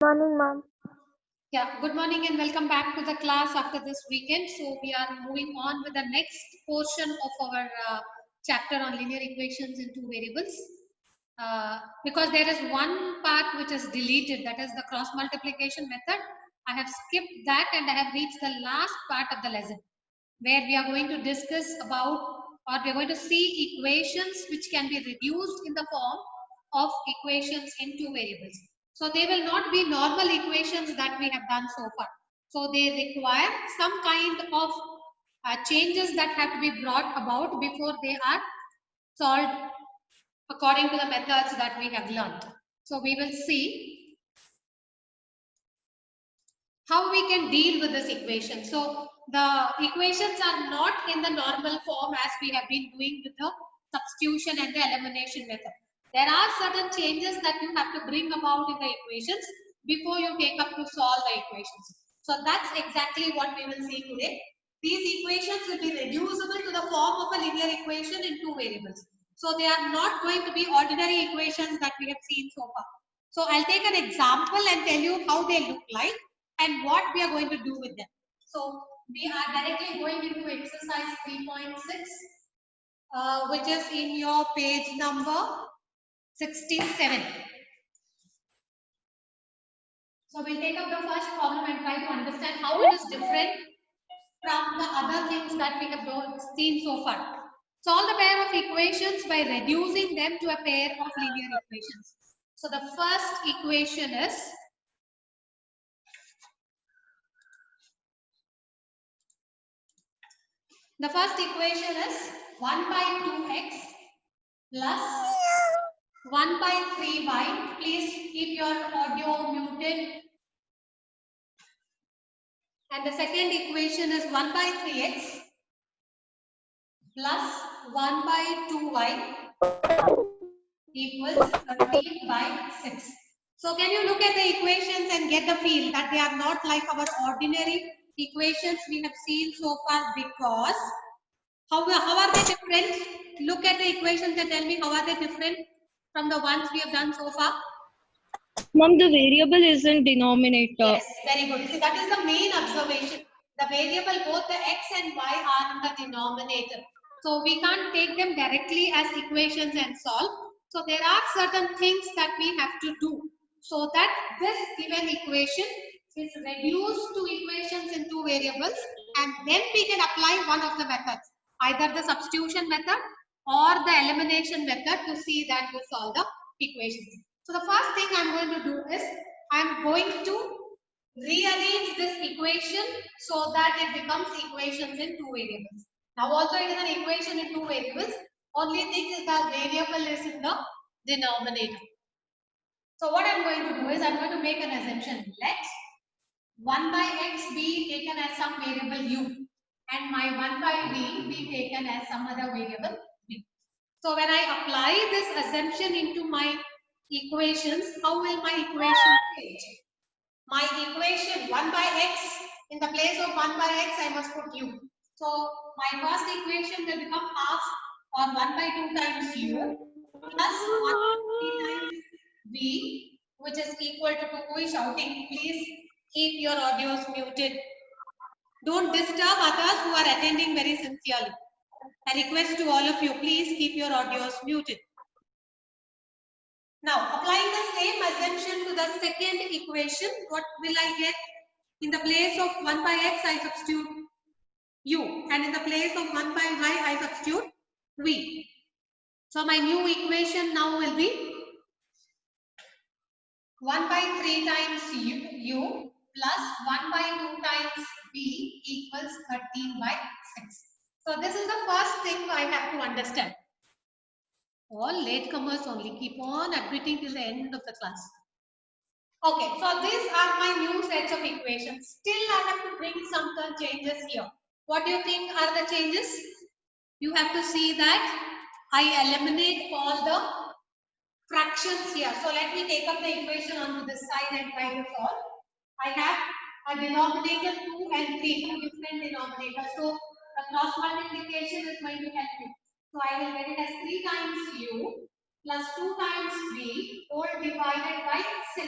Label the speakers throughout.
Speaker 1: Morning, ma'am.
Speaker 2: Yeah, good morning and welcome back to the class after this weekend. So we are moving on with the next portion of our chapter on linear equations in two variables. Because there is one part which is deleted, that is the cross multiplication method. I have skipped that and I have reached the last part of the lesson where we are going to discuss about, or we are going to see equations which can be reduced in the form of equations in two variables. So they will not be normal equations that we have done so far. So they require some kind of changes that have to be brought about before they are solved according to the methods that we have learned. So we will see how we can deal with this equation. So the equations are not in the normal form as we have been doing with the substitution and the elimination method. There are certain changes that you have to bring about in the equations before you take up to solve the equations. So that's exactly what we will see today. These equations will be reducible to the form of a linear equation in two variables. So they are not going to be ordinary equations that we have seen so far. So I'll take an example and tell you how they look like and what we are going to do with them. So we are directly going into exercise 3.6, which is in your page number 67. So we'll take up the first problem and try to understand how it is different from the other things that we have seen so far. Solve the pair of equations by reducing them to a pair of linear equations. So the first equation is the first equation is 1 by 2x plus 1 by 3y. Please keep your audio muted. And the second equation is 1 by 3x plus 1 by 2y equals 13 by 6. So can you look at the equations and get the feel that they are not like our ordinary equations we have seen so far, because how are they different? Look at the equations and tell me how are they different from the ones we have done so far.
Speaker 1: Mom, the variable is in denominator.
Speaker 2: Yes, very good. See, that is the main observation. The variable, both the x and y are in the denominator. So we can't take them directly as equations and solve. So there are certain things that we have to do so that this given equation is reduced to equations in two variables, and then we can apply one of the methods, either the substitution method or the elimination method, to see that we solve the equations. So the first thing I'm going to do is I'm going to rearrange this equation so that it becomes equations in two variables. Now also it is an equation in two variables. Only thing is the variable is in the denominator. So what I'm going to do is I'm going to make an assumption. Let 1 by x be taken as some variable u and my 1 by v be taken as some other variable v. So when I apply this assumption into my equations, how will my equation change? My equation 1 by x, in the place of 1 by x I must put u. So my first equation will become half or 1 by 2 times u plus 1 by 3 times v, which is equal to 2. Who is shouting? Please keep your audios muted. Don't disturb others who are attending very sincerely. I request to all of you, please keep your audios muted. Now, applying the same assumption to the second equation, what will I get? In the place of 1 by x, I substitute u, and in the place of 1 by y, I substitute v. So my new equation now will be 1 by 3 times u plus 1 by 2 times v equals 13 by 6. So this is the first thing I have to understand. All latecomers only, keep on admitting till the end of the class. Okay, so these are my new sets of equations. Still, I have to bring some changes here. What do you think are the changes? You have to see that I eliminate all the fractions here. So let me take up the equation onto this side and try to solve. I have a denominator 2 and 3, two different denominators. So the cross multiplication is going to help me. So I will get it as 3 times u plus 2 times v all divided by 6.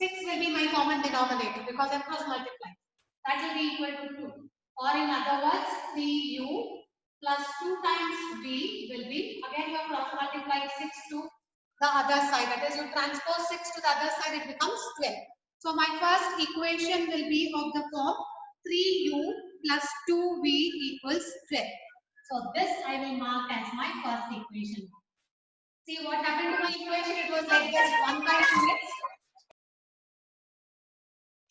Speaker 2: 6 will be my common denominator because I'm cross multiplying. That will be equal to 2. Or in other words, 3u plus 2 times v will be, again you are cross multiplying 6 to the other side. That is, you transpose 6 to the other side, it becomes 12. So my first equation will be of the form 3u plus 2v equals 12. So this I will mark as my first equation. See what happened to my equation? It was like this, 1 by 2x.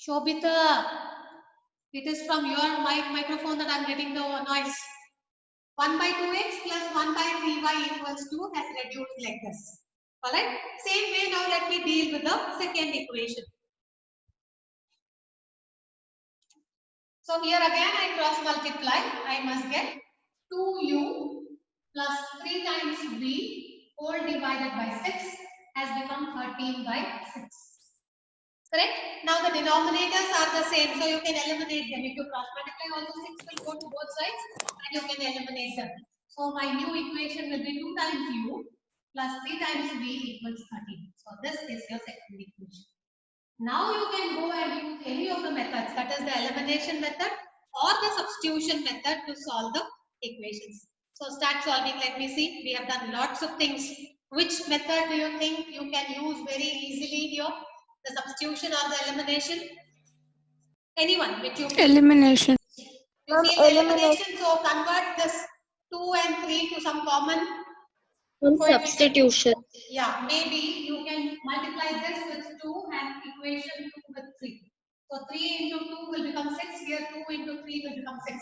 Speaker 2: Shobita, it is from your microphone that I am getting the noise. 1 by 2x plus 1 by 3y equals 2 has reduced like this. Alright. Same way now let me deal with the second equation. So here again I cross multiply. I must get 2u plus 3 times v whole divided by 6 has become 13 by 6. Correct? Now the denominators are the same, so you can eliminate them. If you cross multiply, also 6 will go to both sides and you can eliminate them. So my new equation will be 2 times u plus 3 times v equals 13. So this is your second equation. Now you can go and use any of the methods, that is the elimination method or the substitution method to solve the equations. So start solving. Let me see. We have done lots of things. Which method do you think you can use very easily here? The substitution or the elimination? Anyone which you
Speaker 1: Elimination.
Speaker 2: you see the elimination, so convert this 2 and 3 to some common
Speaker 1: Substitution.
Speaker 2: Yeah, maybe you can multiply this with 2 and equation 2 with 3. So 3 into 2 will become 6. Here 2 into 3 will become 6.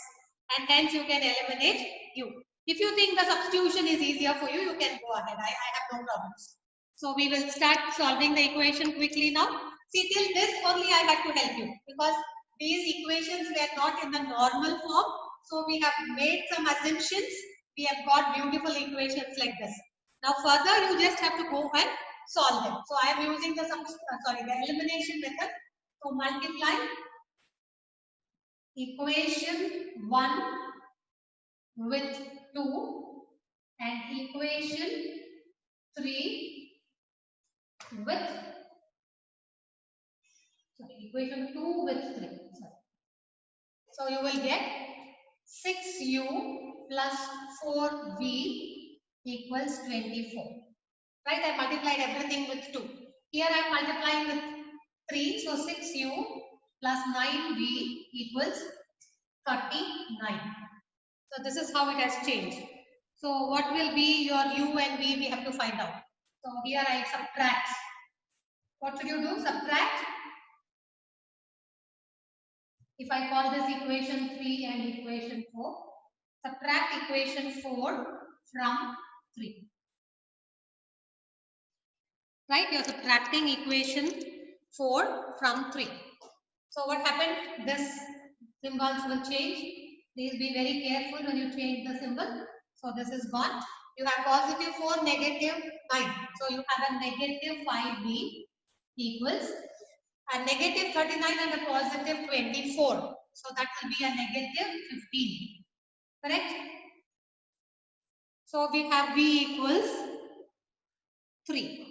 Speaker 2: And hence you can eliminate u. If you think the substitution is easier for you, you can go ahead. I have no problems. So we will start solving the equation quickly now. See, till this only I had to help you because these equations were not in the normal form. So we have made some assumptions. We have got beautiful equations like this. Now further you just have to go and solve them. So I am using the elimination method. So multiply equation 1 with 2 and equation 3 with equation 2 with 3. So you will get 6u plus 4v equals 24. Right? I multiplied everything with 2. Here I am multiplying with 3. So 6u plus 9v equals 39. So this is how it has changed. So what will be your u and v? We have to find out. So here I subtract. What should you do? Subtract. If I call this equation 3 and equation 4, subtract equation 4 from 3. Right? You are subtracting equation 4 from 3. So what happened? This symbols will change. Please be very careful when you change the symbol. So this is gone. You have positive 4, negative 9. So you have a negative 5v equals a negative 39 and a positive 24. So that will be a negative 15. Correct? So we have v equals 3.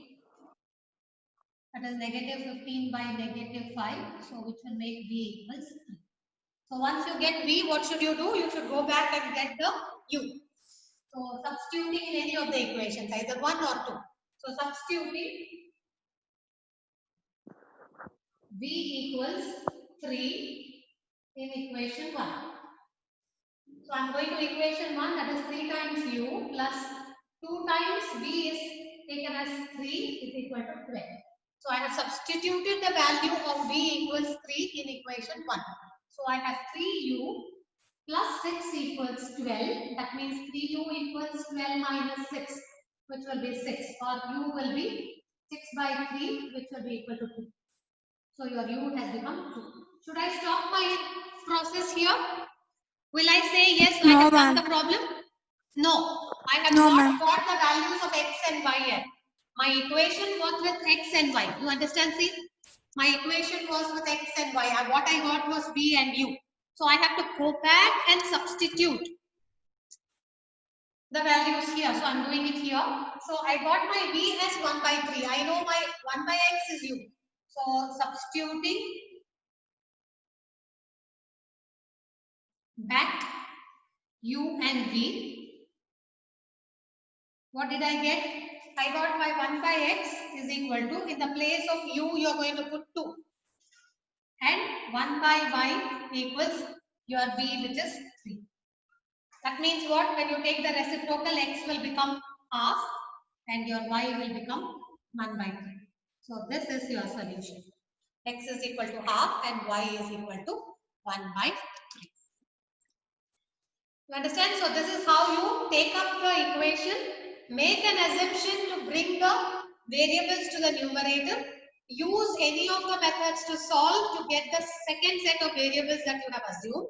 Speaker 2: That is negative 15 by negative 5. So which will make v equals 3. So once you get v, what should you do? You should go back and get the u. So substituting in any of the equations, either 1 or 2. So substituting v equals 3 in equation 1. So I am going to equation 1, that is 3 times u plus 2 times v is taken as 3 is equal to 12. So I have substituted the value of v equals 3 in equation 1. So I have 3u plus 6 equals 12. That means 3u equals 12 minus 6, which will be 6. Or u will be 6 by 3, which will be equal to 2. So your u has become 2. Should I stop my process here? Will I say yes, I have done the problem? No, I have not got the values of x and y yet. My equation was with x and y. You understand? See, my equation was with x and y. What I got was v and u. So I have to go back and substitute the values here. So I'm doing it here. So I got my v as 1 by 3. I know my 1 by x is u. So substituting back u and v, what did I get? I got my 1 by x is equal to, in the place of u you are going to put 2 and 1 by y equals your v, which is 3. That means what? When you take the reciprocal, x will become half and your y will become 1 by 3. So this is your solution. X is equal to half and y is equal to 1 by 3. You understand? So this is how you take up the equation, make an assumption to bring the variables to the numerator, use any of the methods to solve to get the second set of variables that you have assumed.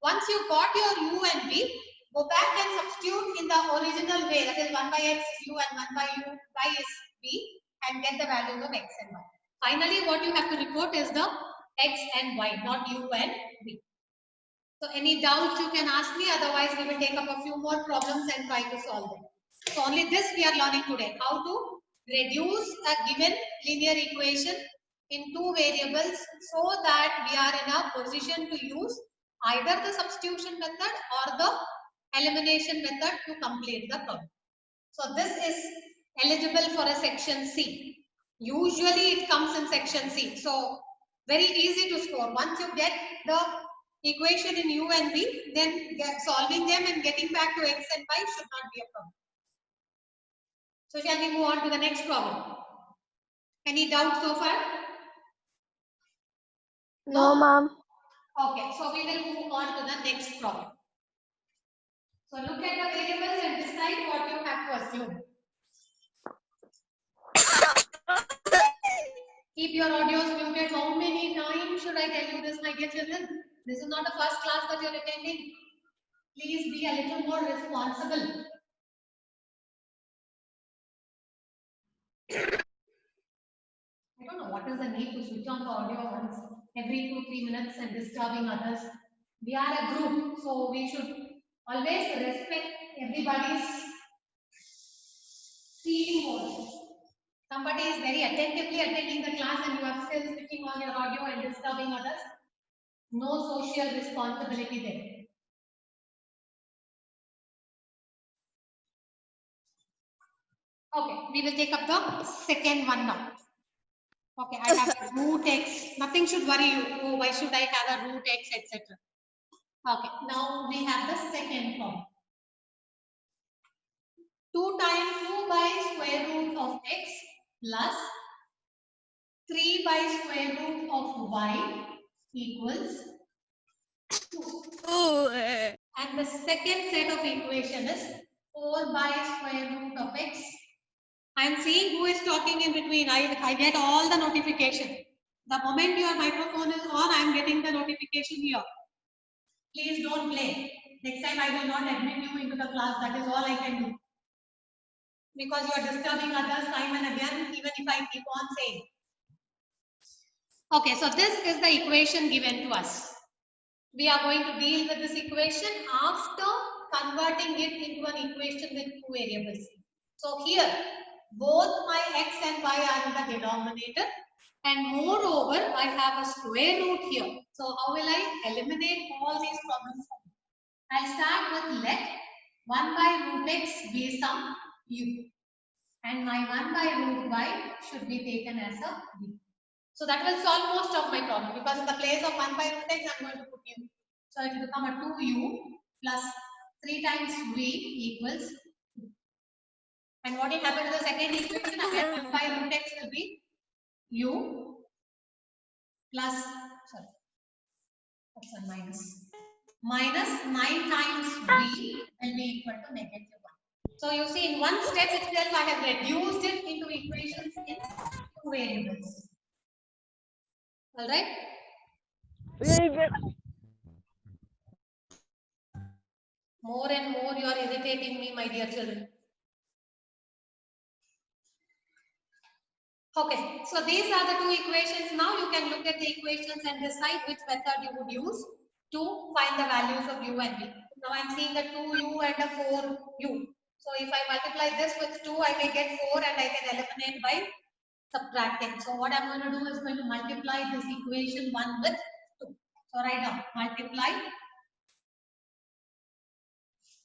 Speaker 2: Once you got your u and v, go back and substitute in the original way, that is 1 by x is u and 1 by y is v, and get the values of x and y. Finally, what you have to report is the x and y, not u and v. So any doubts you can ask me, otherwise we will take up a few more problems and try to solve them. So only this we are learning today, how to reduce a given linear equation in two variables so that we are in a position to use either the substitution method or the elimination method to complete the problem. So this is eligible for a section C. Usually it comes in section C. So very easy to score. Once you get the equation in u and v, then solving them and getting back to x and y should not be a problem. So shall we move on to the next problem? Any doubts so far?
Speaker 3: No, ma'am.
Speaker 2: Okay, so we will move on to the next problem. So look at the variables and decide what you have to assume. Keep your audios muted. How many times should I tell you this, my dear children? This is not the first class that you are attending. Please be a little more responsible. I don't know what is the need to switch on the audio once every 2-3 minutes and disturbing others. We are a group, so we should always respect everybody's feeling also. Somebody is very attentively attending the class and you are still switching on your audio and disturbing others. No social responsibility there. Okay, we will take up the second one now. Okay, I have root x. Nothing should worry you. Oh, why should I have a root x, etc. Okay, now we have the second form. 2 times 2 by square root of x plus 3 by square root of y equals 2. And the second set of equation is 4 by square root of x. I am seeing who is talking in between. I get all the notification. The moment your microphone is on, I am getting the notification here. Please don't play. Next time I will not admit you into the class. That is all I can do. Because you are disturbing others time and again, even if I keep on saying. Okay, so this is the equation given to us. We are going to deal with this equation after converting it into an equation with two variables. So here, both my x and y are in the denominator, and moreover, I have a square root here. So how will I eliminate all these problems? I'll start with let 1 by root x be some u, and my 1 by root y should be taken as a v. So that will solve most of my problem, because in the place of 1 by root x, I'm going to put u. So it will become a 2u plus 3 times v equals 2. And what will happen to the second equation? Again, 1 by root x will be u plus, sorry, that's a minus 9 times v will be equal to negative 1. So you see, in one step itself, I have reduced it into equations in two variables. All right? More and more you are irritating me, my dear children. Okay, so these are the two equations. Now you can look at the equations and decide which method you would use to find the values of u and v. Now I am seeing a 2u and a 4u. So if I multiply this with 2, I may get 4 and I can eliminate by subtracting. So what I'm going to do is going to multiply this equation 1 with 2. So write down, multiply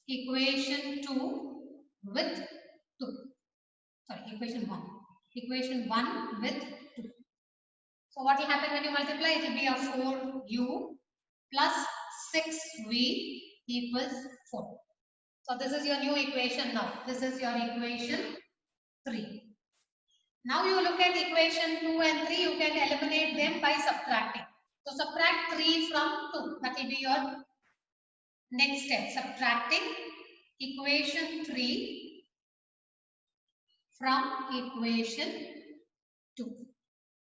Speaker 2: equation 2 with 2. Sorry, equation 1. Equation 1 with 2. So what will happen when you multiply? It will be a 4u plus 6v equals 4. So this is your new equation now. This is your equation 3. Now you look at equation 2 and 3. You can eliminate them by subtracting. So subtract 3 from 2. That will be your next step. Subtracting equation 3 from equation 2.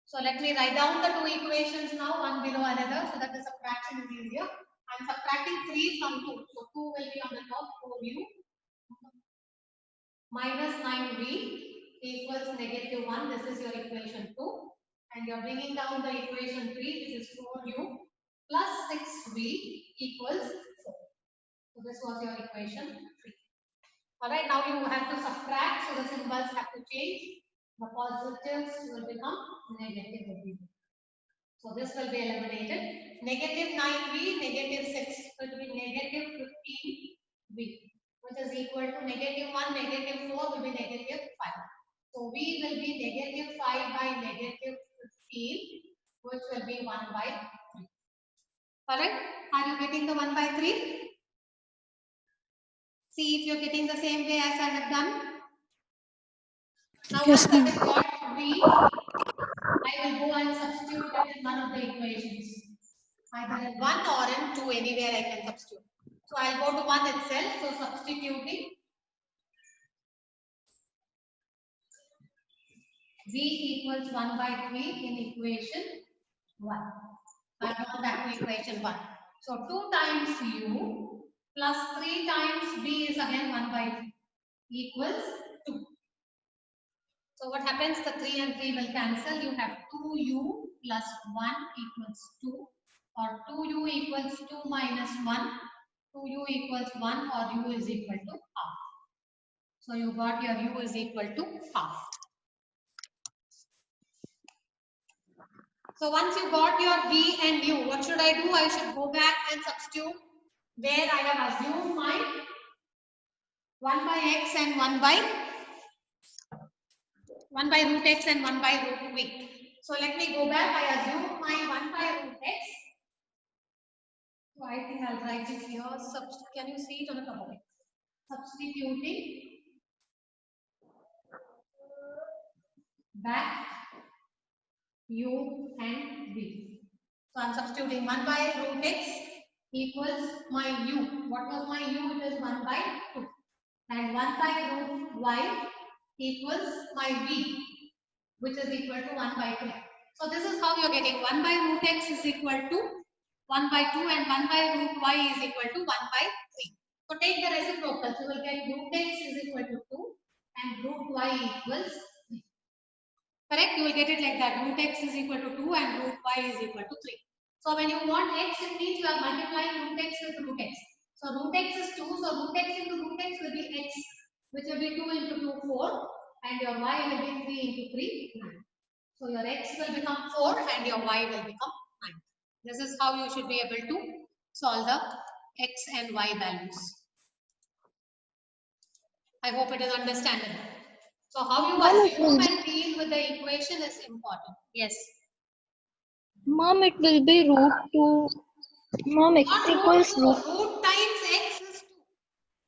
Speaker 2: So let me write down the two equations now, one below another, so that the subtraction is easier. I am subtracting 3 from 2. So 2 will be on the top, 4u minus 9v equals negative 1. This is your equation 2. And you are bringing down the equation 3. This is 4u plus 6v equals 4. So this was your equation 3. Alright, now you have to subtract. So the symbols have to change. The positives will become negative everywhere. So this will be eliminated. Negative 9v, negative 6. So it will be negative 15v, which is equal to negative 1, negative 4 will be negative 5. So v will be negative 5 by negative 15, which will be 1 by 3. Alright, are you getting the 1 by 3? See if you're getting the same way as I have done. Now
Speaker 3: Yes,
Speaker 2: once I have got v, I will go and substitute it in one of the equations. Either in 1 or in 2, anywhere I can substitute. So I'll go to 1 itself. So substituting v equals 1 by 3 in equation 1. I've gone back to equation 1. So 2 times u plus 3 times v is again 1 by 3 equals 2. So what happens? The 3 and 3 will cancel. You have 2u plus 1 equals 2, or 2u equals 2 minus 1. 2u equals 1, or u is equal to half. So you got your u is equal to half. So once you got your v and u, what should I do? I should go back and substitute where I have assumed my 1 by x and 1 by root x and 1 by root v. So let me go back. I assume my 1 by root x. So I think I'll write it here. Can you see it on the cover? Substituting back u and v. So I'm substituting 1 by root x equals my u. What was my u? It is 1 by 2. And 1 by root y equals my v, which is equal to 1 by 2. So this is how you're getting 1 by root x is equal to 1 by 2 and 1 by root y is equal to 1 by 3. So take the reciprocals. You will get root x is equal to 2 and root y equals 3. Correct? You will get it like that. Root x is equal to 2 and root y is equal to 3. So when you want x, it means you are multiplying root x with root x. So root x is 2. So root x into root x will be x, which will be 2 into 2, 4. And your y will be 3 into 3, 9. So your x will become 4 and your y will become 9. This is how you should be able to solve the x and y values. I hope it is understandable. So how you assume and deal with the equation is important. Yes.
Speaker 1: Mom, it will be root 2. Mom, x equals root.
Speaker 2: Root times x is 2.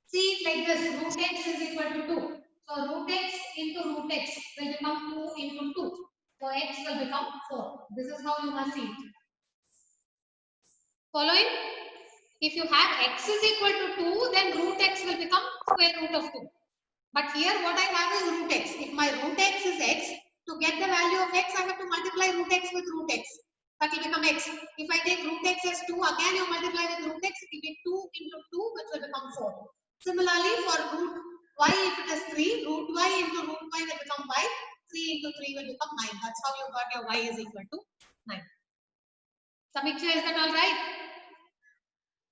Speaker 2: See it like this. Root x is equal to 2. So root x into root x will become 2 into 2. So x will become 4. This is how you must see it. Following? If you have x is equal to 2, then root x will become square root of 2. But here what I have is root x. If my root x is x, to get the value of x, I have to multiply root x with root x. That will become x. If I take root x as 2, again you multiply with root x, it will be 2 into 2, which will become 4. Similarly, for root y, if it is 3, root y into root y will become y. 3 into 3 will become 9. That's how you got your y is equal to 9. Samiksha, is that all right?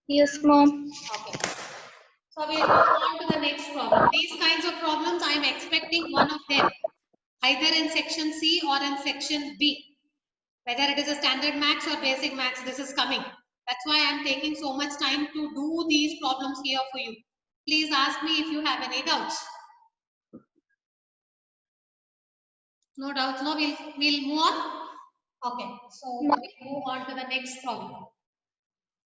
Speaker 1: Yes, Mom.
Speaker 2: Okay. So we will move on to the next problem. These kinds of problems, I am expecting one of them either in section C or in section B. Whether it is a standard max or basic max, this is coming. That's why I'm taking so much time to do these problems here for you. Please ask me if you have any doubts. No doubts, no? We'll move on. Okay, so we'll move on to the next problem.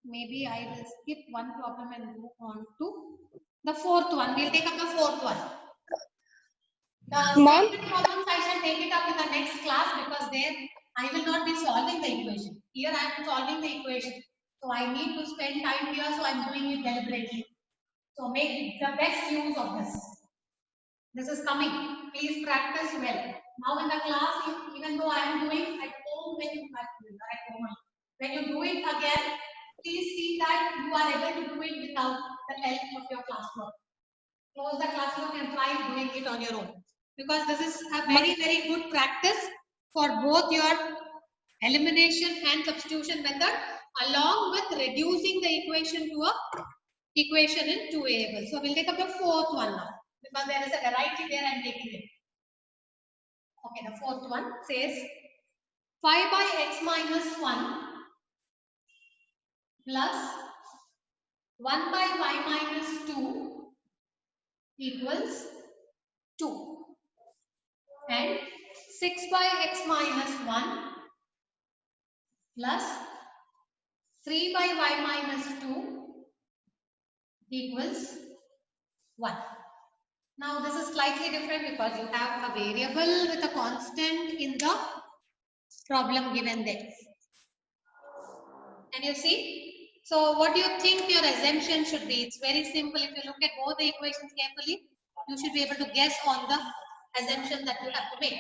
Speaker 2: Maybe I will skip one problem and move on to the fourth one. We'll take up the fourth one. The
Speaker 1: Mom?
Speaker 2: statement problems I shall take it up in the next class because there I will not be solving the equation. Here I am solving the equation. So I need to spend time here, so I am doing it deliberately. So make the best use of this. This is coming. Please practice well. Now in the class, even though I am doing at home when you do it again, please see that you are able to do it without the help of your classwork. Close the classwork and try doing it on your own. Because this is a very, very good practice for both your elimination and substitution method, along with reducing the equation to a equation in two variables. So we'll take up the fourth one now, because there is a variety there I'm taking it. Okay, the fourth one says 5 by x minus 1 plus 1 by y minus 2 equals 2. And 6 by x minus 1 plus 3 by y minus 2 equals 1. Now this is slightly different because you have a variable with a constant in the problem given there. Can you see? So what do you think your assumption should be? It's very simple. If you look at both the equations carefully, you should be able to guess on the assumption that you have to make.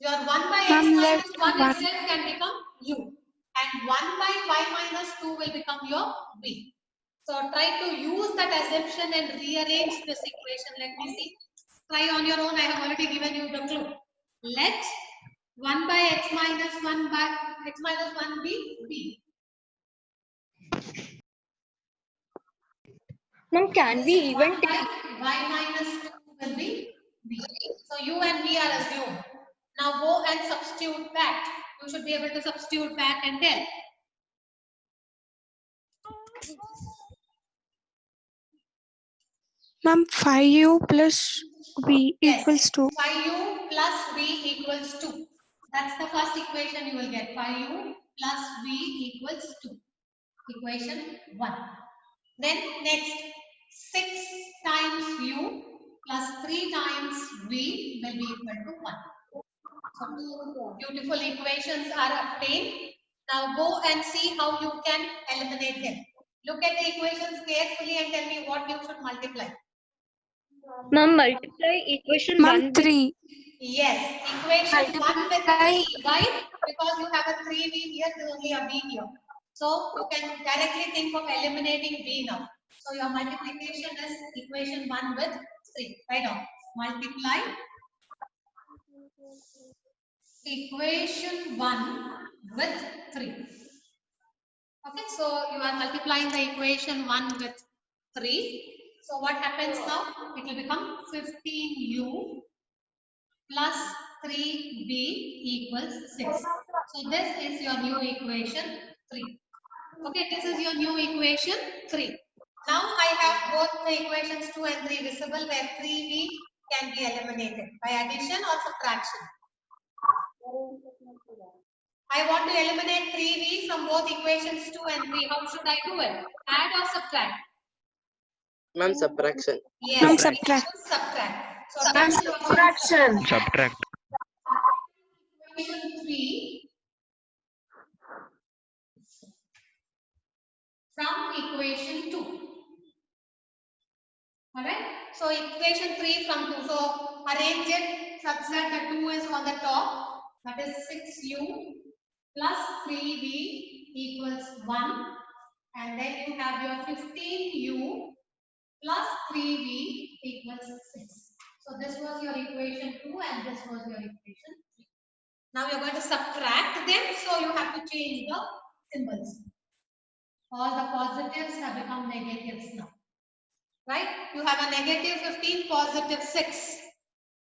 Speaker 2: Your 1 by x minus 1 itself can become u, and 1 by y minus 2 will become your v. So try to use that assumption and rearrange this equation. Let me see. Try on your own. I have already given you the clue. Let 1 by x minus 1 by x minus 1 be v.
Speaker 1: Mom, can we even take
Speaker 2: y minus 2 will be v. So u and v are assumed. Now go and substitute back. You should be able to substitute back and tell.
Speaker 3: Ma'am, 5u plus v equals 2.
Speaker 2: 5u plus v equals 2. That's the first equation you will get. 5u plus v equals 2. Equation 1. Then next, 6 times u plus 3 times v will be equal to 1. So two beautiful equations are obtained. Now go and see how you can eliminate them. Look at the equations carefully and tell me what you should multiply.
Speaker 1: Mom, multiply equation
Speaker 3: Ma'am,
Speaker 1: 1 with
Speaker 3: 3.
Speaker 2: Yes, equation 1 with 3. Why? Because you have a 3v here, there is only a v here. So you can directly think of eliminating v now. So your multiplication is equation 1 with 3. Right now, multiply equation 1 with 3. Okay, so you are multiplying the equation 1 with 3. So what happens now? It will become 15u plus 3b equals 6. So this is your new equation 3. Okay, this is your new equation 3. Now I have both the equations 2 and 3 visible, where 3v can be eliminated by addition or subtraction. I want to eliminate 3v from both equations 2 and 3. How should I do it? Add or subtract?
Speaker 4: Ma'am, subtraction.
Speaker 2: Yes,
Speaker 3: Ma'am,
Speaker 2: we
Speaker 3: subtract.
Speaker 2: should subtract. So
Speaker 3: Ma'am,
Speaker 2: this is what you have to
Speaker 5: Subtract.
Speaker 2: equation 3 from equation 2. Alright. So equation 3 from 2. So arrange it such that the 2 is on the top. That is 6u plus 3v equals 1. And then you have your 15u plus 3v equals 6. So this was your equation 2 and this was your equation 3. Now you're going to subtract them. So you have to change the symbols. All the positives have become negatives now. Right? You have a negative 15, positive 6.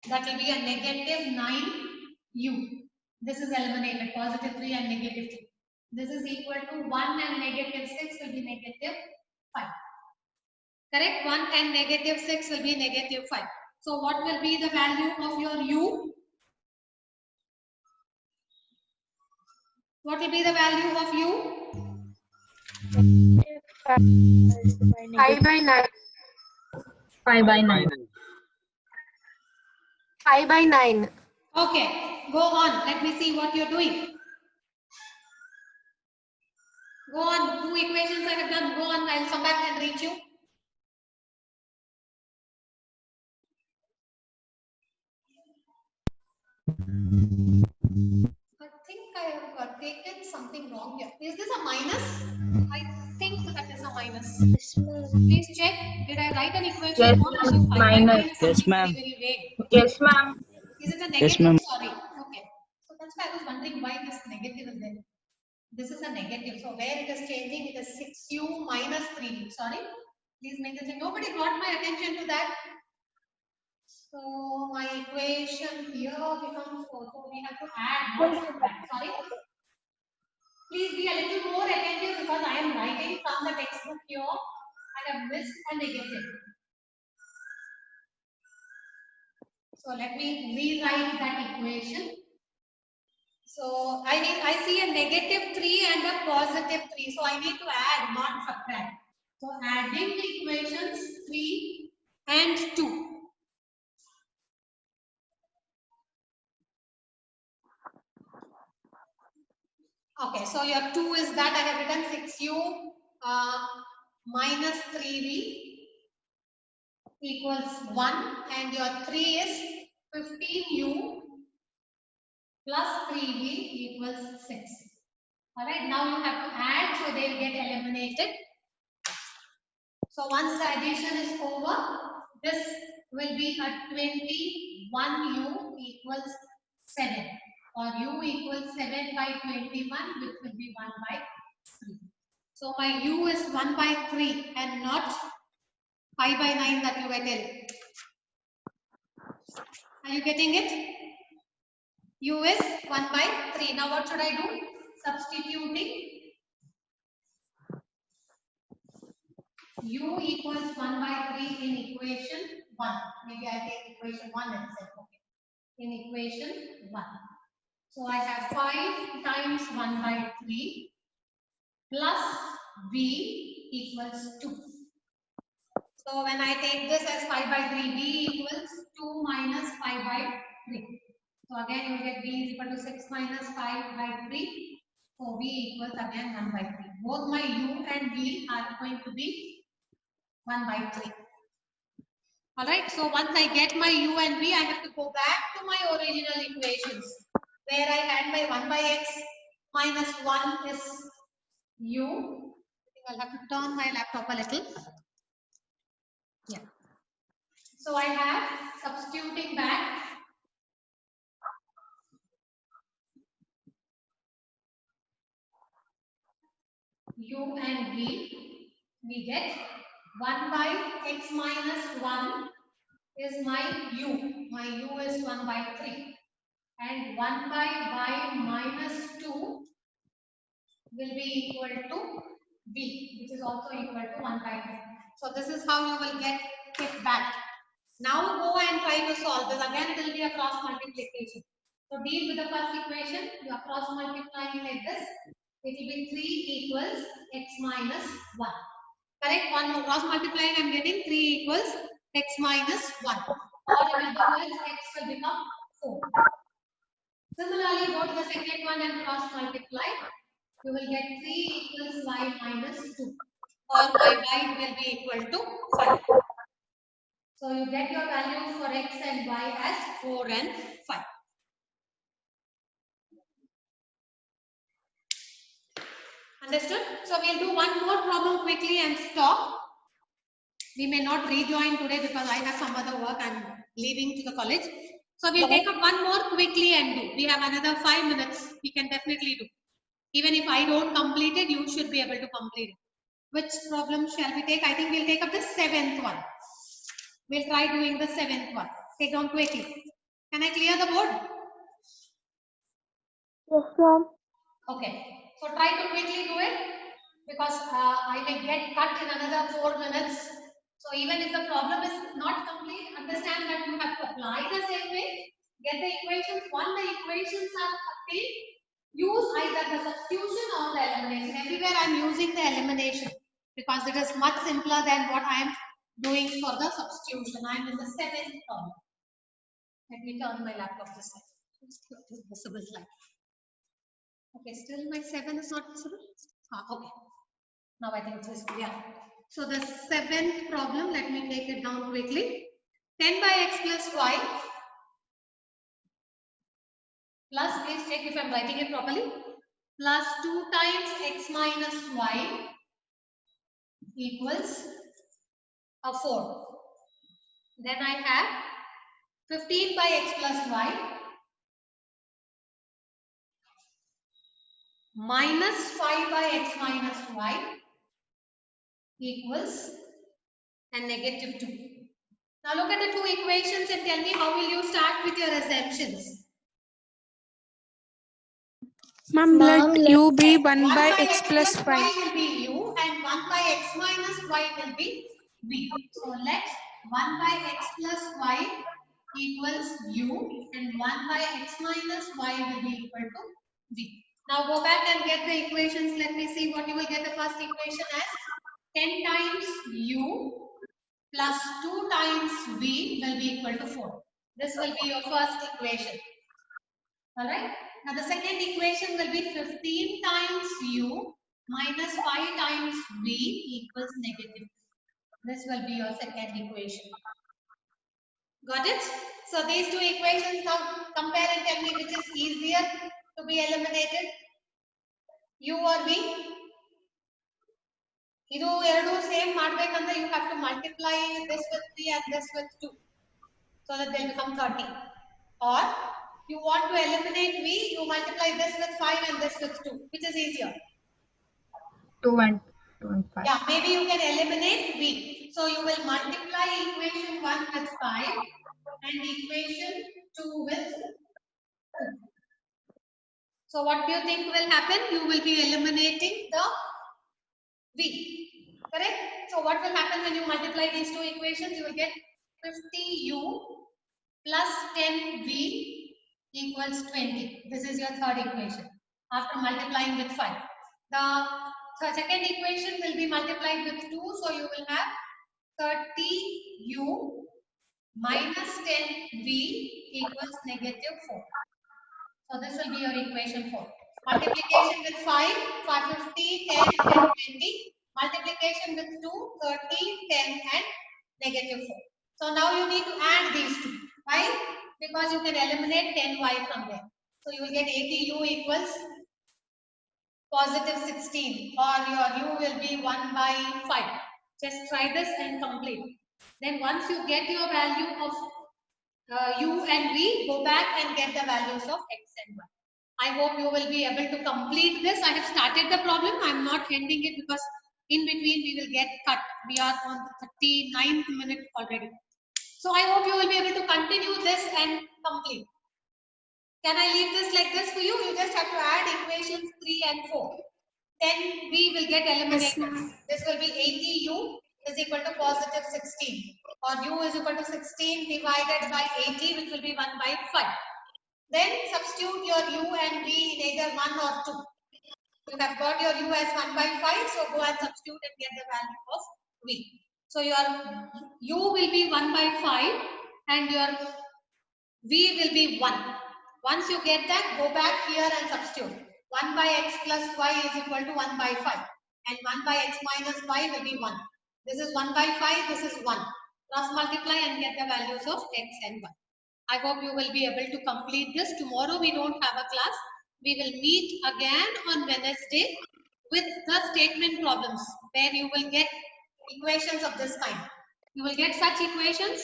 Speaker 2: That will be a negative 9u. This is eliminated, positive 3 and negative 2. This is equal to 1 and negative 6 will be negative 5. Correct? 1 and negative 6 will be negative 5. So what will be the value of your u? What will be the value of u?
Speaker 5: 5 by 9.
Speaker 6: 5 by 9.
Speaker 5: 5 by 9.
Speaker 2: Okay, go on. Let me see what you're doing. Go on. 2 equations I have done. Go on. I'll come back and reach you. I think I have taken something wrong here. Is this a minus? I think that is a minus. Please check. Did I write an equation
Speaker 6: Yes,
Speaker 2: wrong? Because 5 by 9
Speaker 6: minus.
Speaker 2: is
Speaker 4: Yes,
Speaker 2: something
Speaker 4: ma'am.
Speaker 2: very, very vague.
Speaker 6: Yes, ma'am.
Speaker 2: Is it a
Speaker 4: Yes,
Speaker 2: negative?
Speaker 4: ma'am.
Speaker 2: Sorry. Okay. So that's why I was wondering why this negative is there. This is a negative. So where it is changing, it is 6u minus 3u. Sorry. Please make the change. Nobody brought my attention to that. So my equation here becomes 4. So we have to add, not subtract. Sorry. Please be a little more attentive because I am writing from the textbook here. I have missed a negative. So let me rewrite that equation. So I see a negative 3 and a positive 3. So I need to add, not subtract. So adding the equations 3 and 2. Okay, so your 2 is that I have written 6u minus 3v equals 1, and your 3 is 15u plus 3v equals 6. Alright, now you have to add, so they will get eliminated. So once the addition is over, this will be a 21u equals 7, or u equals 7 by 21, which will be 1 by 3. So my u is 1 by 3 and not 5 by 9 that you were telling. Are you getting it? U is 1 by 3. Now what should I do? Substituting u equals 1 by 3 in equation 1. Maybe I take equation 1 itself. Okay. In equation 1. So I have 5 times 1 by 3 plus v equals 2. So when I take this as 5 by 3, v equals 2 minus 5 by 3. So again you will get v is equal to 6 minus 5 by 3. So v equals again 1 by 3. Both my u and v are going to be 1 by 3. Alright, so once I get my u and v, I have to go back to my original equations where I had my 1 by x minus 1 is u. I think I'll have to turn my laptop a little. Yeah. So I have substituting back u and v, we get 1 by x minus 1 is my u. My u is 1 by 3. And 1 by y minus 2 will be equal to v, which is also equal to 1 by 3. So this is how you will get it back. Now go and try to solve this. Again, it will be a cross multiplication. So deal with the first equation. You are cross multiplying like this. It will be 3 equals x minus 1. Correct? One cross multiplying, I am getting 3 equals x minus 1. What I will do is x will become 4. Similarly, go to the second one and cross multiply. You will get 3 equals y minus 2. Or my y will be equal to 5. So you get your values for x and y as 4 and 5. Understood? So we'll do one more problem quickly and stop. We may not rejoin today because I have some other work. I'm leaving to the college. So we'll take up one more quickly and do. We have another 5 minutes. We can definitely do. Even if I don't complete it, you should be able to complete it. Which problem shall we take? I think we'll take up the 7th one. We'll try doing the 7th one. Take down quickly. Can I clear the board?
Speaker 3: Yes, ma'am.
Speaker 2: Okay. So try to quickly do it because I may get cut in another 4 minutes. So even if the problem is not complete, understand that you have to apply the same way. Get the equations. Once the equations are obtained, use either the substitution or the elimination. Everywhere I am using the elimination because it is much simpler than what I am doing for the substitution. I am in the 7th problem. Let me turn my laptop this side. Visible slide. Okay, still my 7 is not visible. Okay. Now I think it's visible. Yeah. So the 7th problem, let me take it down quickly. 10 by x plus y plus, please check if I am writing it properly, plus 2 times x minus y equals a 4. Then I have 15 by x plus y minus 5 by x minus y equals and negative 2. Now look at the two equations and tell me how will you start with your assumptions.
Speaker 3: Ma'am,
Speaker 1: Ma'am,
Speaker 3: let u be 1 by x plus
Speaker 2: y
Speaker 3: y.
Speaker 2: will be u and 1 by x minus y will be v. So let 1 by x plus y equals u and 1 by x minus y will be equal to v. Now go back and get the equations. Let me see what you will get the first equation as. 10 times u plus 2 times v will be equal to 4. This will be your first equation. Alright. Now the second equation will be 15 times u minus 5 times v equals negative. This will be your second equation. Got it? So these two equations, now compare and tell me which is easier to be eliminated. U or v? Idu eradu same madbekandre you have to multiply this with 3 and this with 2. So that they'll become 30. Or you want to eliminate v, you multiply this with 5 and this with 2. Which is easier?
Speaker 6: 2 and 5.
Speaker 2: Yeah, maybe you can eliminate v. So you will multiply equation 1 with 5 and equation 2 with 2. So what do you think will happen? You will be eliminating the v. Correct? So what will happen when you multiply these two equations? You will get 50u plus 10v equals 20. This is your third equation after multiplying with 5. The second equation will be multiplied with 2. So you will have 30u minus 10v equals negative 4. So this will be your equation 4. Multiplication with 5, 50, 10 and 20. Multiplication with 2, 30, 10 and negative 4. So now you need to add these two. Why? Because you can eliminate 10y from there. So you will get 80u equals positive 16 or your u will be 1 by 5. Just try this and complete. Then once you get your value of u and v, go back and get the values of x and y. I hope you will be able to complete this. I have started the problem. I am not ending it because in between we will get cut. We are on the 39th minute already. So I hope you will be able to continue this and complete. Can I leave this like this for you? You just have to add equations 3 and 4. Then we will get eliminated. This will be 80u is equal to positive 16 or u is equal to 16 divided by 80 which will be 1 by 5. Then substitute your u and v in either 1 or 2. You have got your u as 1 by 5, so go and substitute and get the value of v. So your u will be 1 by 5 and your v will be 1. Once you get that, go back here and substitute. 1 by x plus y is equal to 1 by 5 and 1 by x minus y will be 1. This is 1 by 5, this is 1. Cross multiply and get the values of x and y. I hope you will be able to complete this. Tomorrow we don't have a class. We will meet again on Wednesday with the statement problems where you will get equations of this kind. You will get such equations.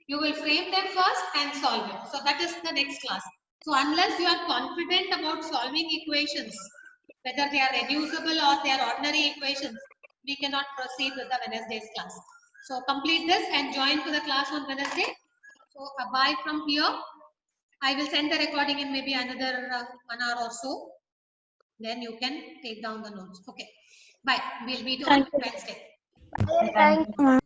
Speaker 2: You will frame them first and solve it. So that is the next class. So unless you are confident about solving equations, whether they are reducible or they are ordinary equations, we cannot proceed with the Wednesday's class. So complete this and join to the class on Wednesday. So bye from here. I will send the recording in maybe another 1 hour or so. Then you can take down the notes. Okay. Bye. We'll meet on
Speaker 1: Thank you.
Speaker 2: Wednesday.
Speaker 6: Thank you.